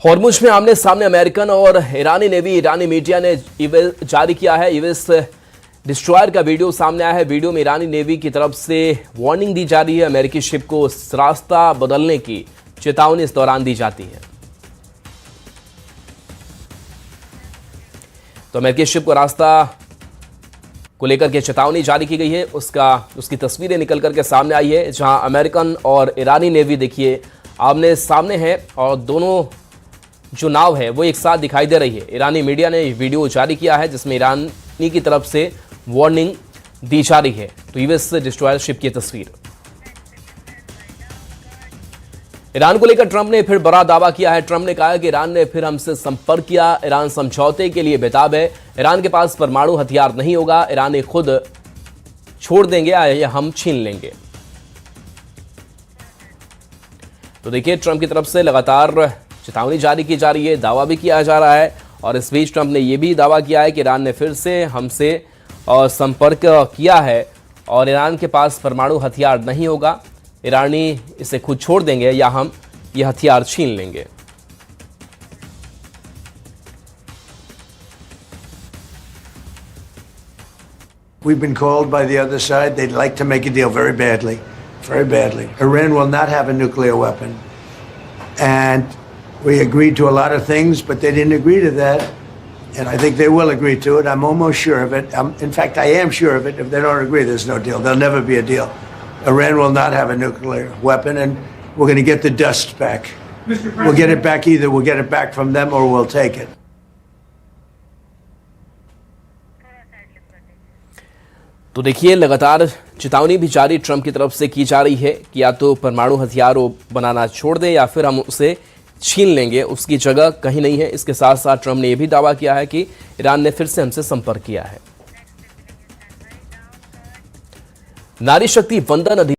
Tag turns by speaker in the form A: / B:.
A: Hormuz में आमने सामने अमेरिकन और ईरानी नेवी। ईरानी मीडिया ने जारी किया है ईवेस डिस्ट्रॉयर का वीडियो सामने आया है। वीडियो में ईरानी नेवी की तरफ से वार्निंग दी जा रही है। अमेरिकी शिप को रास्ता बदलने की चेतावनी इस दौरान दी जाती है। तो अमेरिकी शिप को रास्ता को लेकर के चेतावनी जारी की गई है। उसकी तस्वीरें निकल करके सामने आई है, जहां अमेरिकन और ईरानी नेवी देखिए आमने सामने है और दोनों जो नाव है वो एक साथ दिखाई दे रही है। ईरानी मीडिया ने वीडियो जारी किया है जिसमें ईरानी की तरफ से वार्निंग दी जा रही है। तो यूएस डिस्ट्रॉयर शिप की तस्वीर। ईरान को लेकर ट्रंप ने फिर बड़ा दावा किया है। ट्रंप ने कहा कि ईरान ने फिर हमसे संपर्क किया। ईरान समझौते के लिए बेताब है। ईरान के पास परमाणु हथियार नहीं होगा। ईरान ने खुद छोड़ देंगे या हम छीन लेंगे। तो देखिए ट्रंप की तरफ से लगातार चेतावनी जारी की जा रही है, दावा भी किया जा रहा है। और इस बीच ट्रंप ने यह भी दावा किया है कि ईरान ने फिर से हमसे संपर्क किया है और ईरान के पास परमाणु हथियार नहीं होगा। ईरानी इसे खुद छोड़ देंगे या हम ये हथियार छीन लेंगे।
B: We've been called by the other side. They'd like to make a deal very badly, very badly. Iran will not have a nuclear weapon. And we agreed to a lot of things, but they didn't agree to that. And I think they will agree to it. I'm almost sure of it. In fact, I am sure of it. If they don't agree, there's no deal. There'll never be a deal. Iran will not have a nuclear weapon, and we're going to get the dust back. We'll get it back either. We'll get it back from them or we'll take it.
A: तो देखिए लगातार चेतावनी भी जारी Trump की तरफ से की जा रही है कि या तो परमाणु हथियार बनाना छोड़ दें या फिर हम उसे छीन लेंगे, उसकी जगह कहीं नहीं है। इसके साथ साथ ट्रंप ने यह भी दावा किया है कि ईरान ने फिर से हमसे संपर्क किया है। नारी शक्ति वंदन